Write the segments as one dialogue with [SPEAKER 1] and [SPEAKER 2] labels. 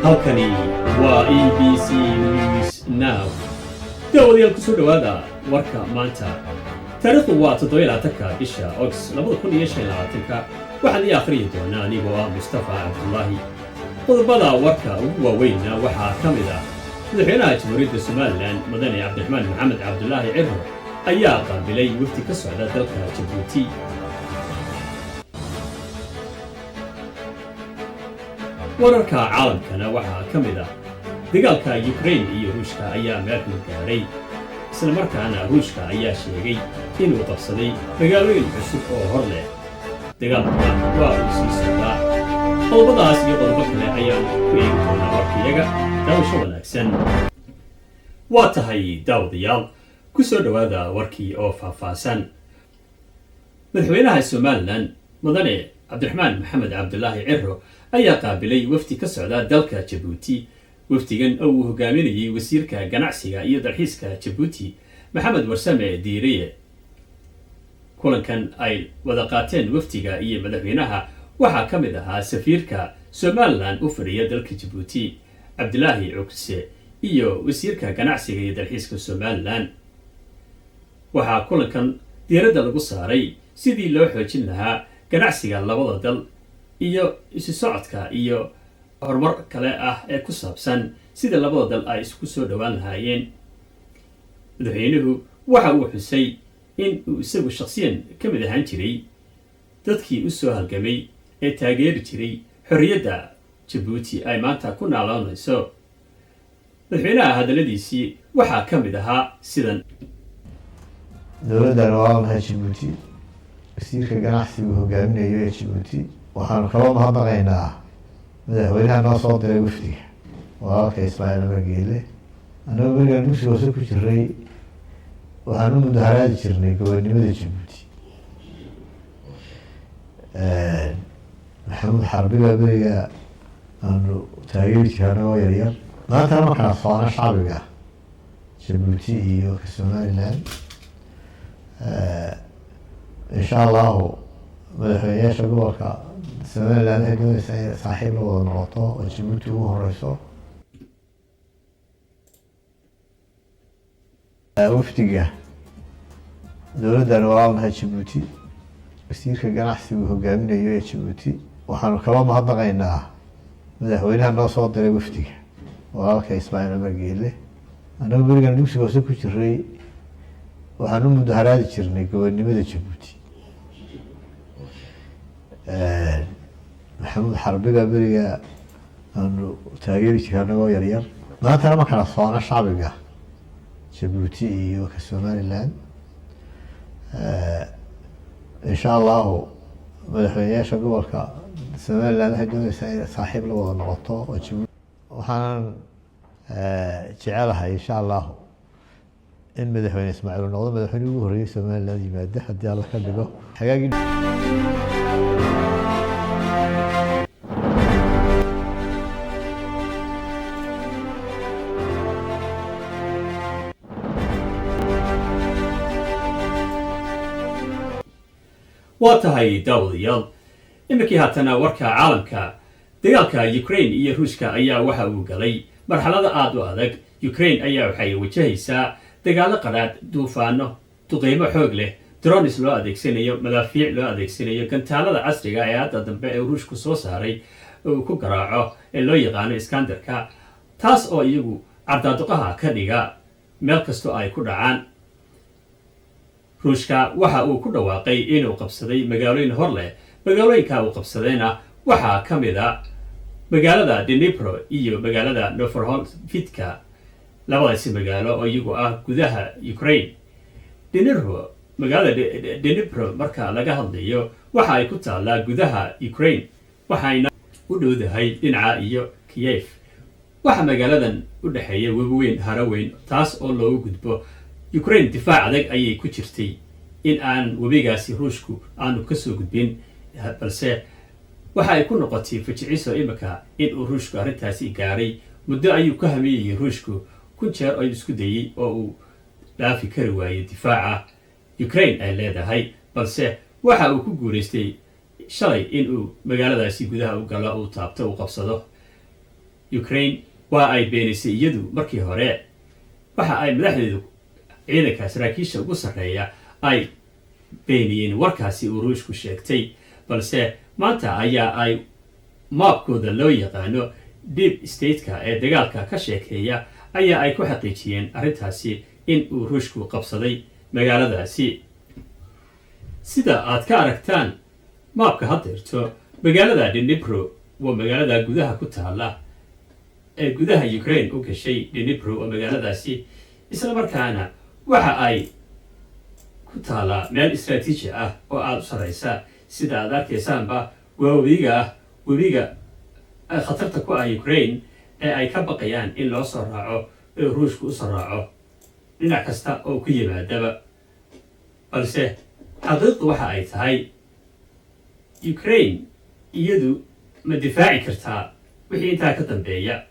[SPEAKER 1] halkani waa ABC News Now. daawadayaal kusoo dhawaada warka maanta. taariikhdu waa 17 bisha August 2025. waxaan ii akhriyi doonaa anigoo ah Mustafa Cabdullaahi. qodobada warka ugu waaweynna waxaa ka mid ah madaxweynaha jamhuuriyadda Somaliland mudane Cabdiraxmaan Maxamed Cabdullaahi Cirro ayaa qaabilay wafdi ka socda dalka Jabuuti. wararka caalamkana waxaa ka mid ah dagaalka Ukraine iyo Ruushka ayaa meel gaaray, isla markaana Ruushka ayaa sheegay inuu qabsaday magaalooyin cusub oo hor leh. dagaalkuna waa uu sii socdaa. qodobadaas iyo qodobo kale ayaan ku eegi doonaa warkayaga. daawasho wanaagsan. waa tahay daawadayaal, ku soo dhawaada warkii oo faahfaahsan. madaxweynaha Somaliland mudane Cabdiraxmaan Maxamed Cabdullaahi Cirro ayaa qaabilay wafdi ka socda dalka Jabuuti. wafdigan oo uu hogaaminayay wasiirka ganacsiga iyo dalxiiska Jabuuti Maxamed Warsame Diiriye. kulankan ay wada qaateen wafdiga iyo madaxweynaha waxaa ka mid ahaa safiirka Somaliland u fadhiya dalka Jabuuti Cabdilaahi Cukse iyo wasiirka ganacsiga iyo dalxiiska Somaliland. waxaa kulankan diiradda lagu saaray sidii loo xoojin lahaa ganacsiga labada dal iyo isu socodka iyo horumar kale ah ee ku saabsan sida labada dal ay isku soo dhowaan lahaayeen. madaxweynuhu waxa uu xusay in uu isagu shakhsiyan ka mid ahaan jiray dadkii u soo halgamay ee taageeri jiray xorriyadda Jabuuti ay maanta ku naaloonayso. madaxweynaha hadalladiisii waxaa ka mid ahaa sidan:
[SPEAKER 2] dowladdan waa lahay Jabuuti, wasiirka ganacsigu hogaaminayo ee Jabuuti. waxaanu kala mahadnaqaynaa madaxweynaha noo soo diray wafdiga walaalka Ismaaciil Umar Geele. annagoo berigaan dugsiga hoose ku jiray waxaan u mudaharaadi jirnay gobonimada Jabuuti. maxamuud xarbi baa beriga aanu taageeri jiray annagoo yaryar. maantana markaan socno shacbiga Jabuuti iyo ka Somaliland, insha allahu madaxweynayaasha gobolka Somaliland ay doonaysa inay saaxiib la wada noqoto oo Jabuuti ugu horeyso. wafdiga dowladdan waa lahay Jabuuti, wasiirka ganacsigu hogaaminayo ee Jabuuti. waxaanu kala mahadnaqaynaa madaxweynaha noo soo diray wafdiga walaalka Ismaaciil Umar Geele. annagoo berigaan dugsiga hoose ku jiray waxaan u mudaharaadi jirnay gobonimada Jabuuti. maxamuud xarbi baa beriga aanu taageeri jiray annagoo yaryar. maantana markaan socno shacbiga Jabuuti iyo ka Somaliland, insha allahu madaxweynayaasha gobolka Somaliland ay doonaysa inay saaxiib la wada noqoto oo Jabuuti. waxaan jecelahay insha allahu in madaxweyne Ismaaciil noqdo madaxweyne ugu horreeyay Somaliland yimaada haddii alla ka dhigo. hagaagii
[SPEAKER 1] waa tahay daawadayaal, iminkii haatana warka caalamka. dagaalka Ukraine iyo Ruushka ayaa waxa uu galay marxalada aad u adag. Ukraine ayaa waxay wajahaysaa dagaalo qadhaadh, duufaano, duqeymo xoog leh, drones loo adeegsanayo, madaafiic loo adeegsanayo, gantaalada casriga ee hadda dambe ee Ruushku soo saaray uu ku garaaco ee loo yaqaano Iskandarka, taas oo iyagu cardaaduqaha ka dhiga meel kastoo ay ku dhacaan. ruushka waxa uu ku dhawaaqay inuu qabsaday magaalooyin hor leh. magaalooyinka uu qabsadayna waxaa ka mid ah magaalada Dnipro iyo magaalada Novohorodzhka. labadaasi magaalo oo iyagu ah gudaha Ukraine. magaalada Dnipro marka laga hadlayo waxa ay ku taallaa gudaha Ukraine, waxayna u dhowdahay dhinaca iyo Kiev. waxa magaaladan u dhexeeya webi weyn haro weyn, taas oo loogu gudbo Ukraine. difaac adag ayay ku jirtay in aan webigaasi Ruushku aanu ka soo gudbin, balse waxa ay ku noqotay fajiciso imika in uu Ruushku arrintaasi gaaray. muddo ayuu ka hameeyay Ruushku 1000 jeer oo isku dayay oo uu dhaafi kari waayay difaaca Ukraine ay leedahay, balse waxa uu ku guuleystay shalay in uu magaaladaasi gudaha u galo uu taabto uu qabsado. ukraine waa ay beenisay iyadu markii hore. waxa ay madaxdeedu ciidanka saraakiisha ugu sarreeya ay beeniyeen warkaasi uu ruushku sheegtay, balse maanta ayaa ay maabkooda loo yaqaano deep stateka ee dagaalka ka sheekeeya ayaa ay ku xaqiijiyeen arrintaasi in uu ruushku qabsaday magaaladaasi. sida aad ka aragtaan maabka haddeerto, magaalada dnipro waa magaalada gudaha ku taala ee gudaha ukraine u gashay. dnipro oo magaaladaasi isla markaana waxa ay ku taalaa meel istaraatiiji ah oo aada u sarreysa. sida aad arkaysaanba waa webiga khatarta ku ah ukraine ee ay ka baqayaan in loo soo raaco ee ruushku u soo raaco dhinac kasta oo ku yimaadaba. balse xaqiiqdu waxa ay tahay ukraine iyadu ma difaaci kartaa wixii intaa ka dambeeya.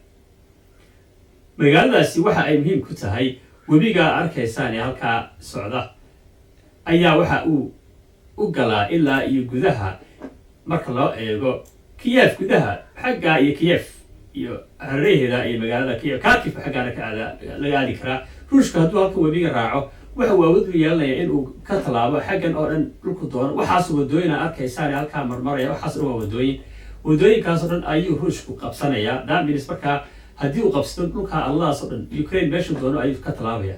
[SPEAKER 1] magaaladaasi waxa ay muhiim ku tahay webiga arkaysaan ee halkaa socda ayaa waxa uu u galaa ilaa iyo gudaha. marka loo eego kiyef gudaha xaggaa iyo kiyef iyo hareeraheeda iyo magaalada kiyef kharkiv xaggaana laga aadi karaa. ruushka hadduu halkan webiga raaco waxa uu awood u yeelanaya inuu ka tallaabo xaggan oo dhan dhulku doono. waxaas wadooyin aad arkaysaan halkaa marmaraya, waxaas dhan waa wadooyinkaasoo dhan ayuu ruushku qabsanayaa. daaminis markaa haddii uu qabsado dhulkaa alladaas oo dhan ukraine meeshuu doono ayuu ka tallaabaya.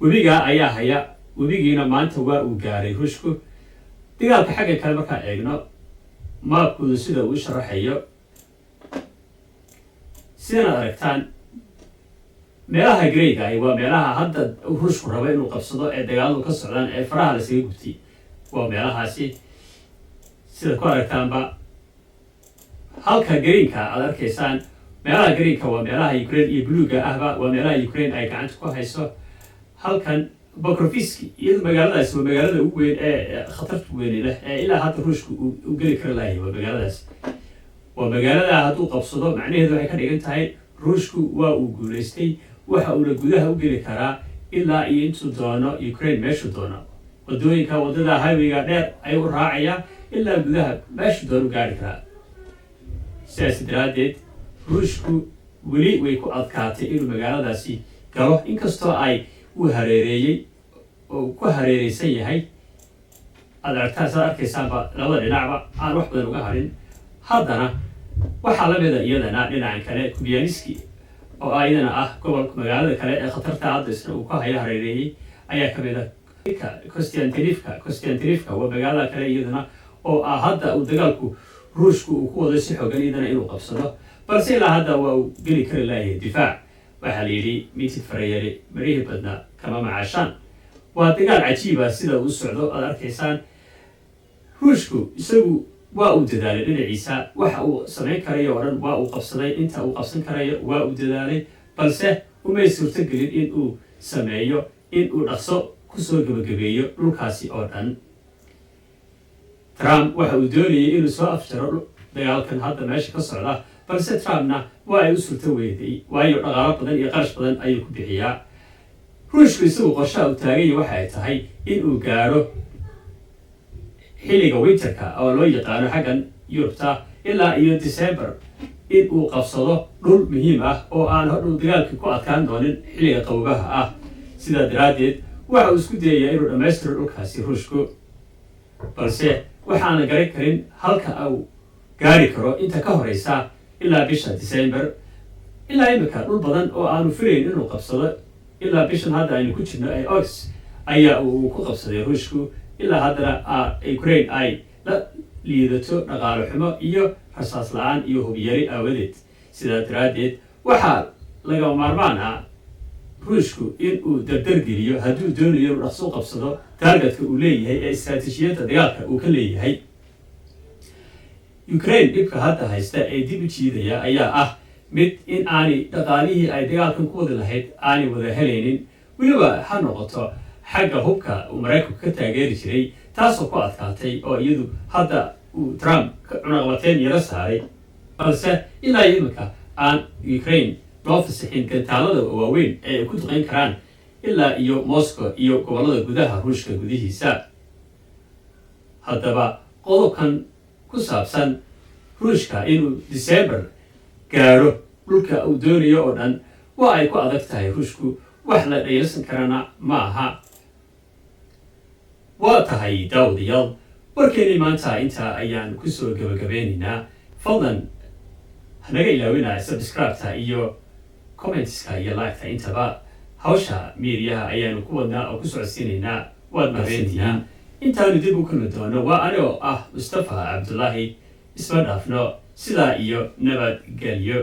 [SPEAKER 1] webigaa ayaa haya, webigiina maanta waa uu gaaray ruushku. dagaalka xagga kale markaan eegno maabkoodu sida uu sharaxayo, sidanaad aragtaan meelaha greyga waa meelaha hadda ruushku raba inuu qabsado ee dagaaladu ka socdaan ee faraha lasaga gubtay. waa meelahaasi sida ku aragtaanba. halka greenka aad arkaysaan, meelaha greenka waa meelaha ukraine iyo buluuga ahba waa meelaha ukraine ay gacanta ku hayso. halkan bokrofiski iyadu magaaladaasi waa magaalada ugu weyn ee khatarta weyni leh ee ilaa hadda ruushku u geli kara lahay. waa magaaladaas, waa magaalada hadduu qabsado macnaheedu waxay ka dhigan tahay ruushku waa uu guulaystay. waxa uuna gudaha u geli karaa ilaa iyo intuu doono ukraine meeshuu doono. wadada highwayga dheer ayuu raacayaa ilaa gudaha meeshuu doono u gaari karaa. sidaas daraaddeed ruushku weli way ku adkaatay inuu magaaladaasi galo, inkastoo ay uu hareereeyey oo ku hareereysan yahay. aad aragtaan saad arkaysaanba labada dhinacba aan wax badan uga harin. haddana waxaa lamida iyadana dhinacan kale kubianiski oo iyadana ah gobolka magaalada kale ee khatarta hadda isna uu ka haya hareereeyey ayaa kamid ah. Konstantinivka waa magaalada kale iyadana oo ah hadda uu dagaalku ruushku uu ku wado si xoogan iyadana inuu qabsado, balse ilaa hadda waa uu geli kari layahay difaac. waxaa la yidhi mitid farayare marihii badna kama macaashaan. waa dagaal cajiiba sida uu socdo. aad arkaysaan ruushku isagu waa uu dadaalay dhinaciisa, waxa uu samayn karayo oo dhan waa uu qabsaday. inta uu qabsan karayo waa uu dadaalay, balse umay suurtogelin in uu sameeyo in uu dhaqso kusoo gebagabeeyo dhulkaasi oo dhan. trump waxa uu doonayay inuu soo afjaro dagaalkan hadda meesha ka socda, balse trumpna waa ay u suurto weyday, waayo dhaqaalo badan iyo qarash badan ayuu ku bixiyaa. ruushku isagu qorshaha uu taaganya waxa ay tahay in uu gaaro xilliga winterka oo loo yaqaano xaggan yurubta ilaa iyo december in uu qabsado dhul muhiim ah oo aan hodhow dagaalkii ku adkaan doonin xilliga qabobaha ah. sidaa daraaddeed waxa uu isku dayayaa inuu dhammaystiro dhulkaasi ruushku, balse waxaana garan karin halka uu gaari karo inta ka horeysa ilaa bisha december. ilaa imika dhul badan oo aanu filayn inuu qabsado ilaa bishan hadda aynu ku jirno ee ox ayaa uu ku qabsaday ruushku. ilaa haddana ukraine ay la liidato dhaqaalo xumo iyo rasaas la-aan iyo hubiyari aawadeed. sidaa daraaddeed waxaa laga maarmaan ah ruushku in uu dardargeliyo hadduu doonayo inuu dhaqso u qabsado taargetka uu leeyahay ee istaraatiijiyadda dagaalka uu ka leeyahay. ukraine dhibka hadda haysta ee dib u jiidaya ayaa ah mid in aanay dhaqaalihii ay dagaalkan ku wadi lahayd aanay wada helaynin. weliba ha noqoto xagga hubka uu maraykanku ka taageeri jiray, taasoo ku adkaatay oo iyadu hadda uu trump cunaqabateyn yaro saaray. balse ilaa iminka aan ukraine loo fasixin gantaalada waaweyn ee ay ku duqeyn karaan ilaa iyo moscow iyo gobollada gudaha ruushka gudihiisa. haddaba qodobkan ku saabsan ruushka inuu december gaaro dhulka uu doonayo oo dhan waa ay ku adag tahay ruushku wax la dhayalsan karana ma aha waa tahay daawadayaal warkeennii maanta intaa ayaan kusoo gabagabeynaynaa fadlan hanaga ilaawina subscribe-ta iyo comments-ka iyo like-ta intaba hawsha miiriyaha ayaanu ku wadnaa oo ku socodsiinaynaa waad mahadsantihiin intaanu dib u kulmi doono waa anigoo ah mustafa cabdullaahi isma dhaafno sidaa iyo nabadgelyo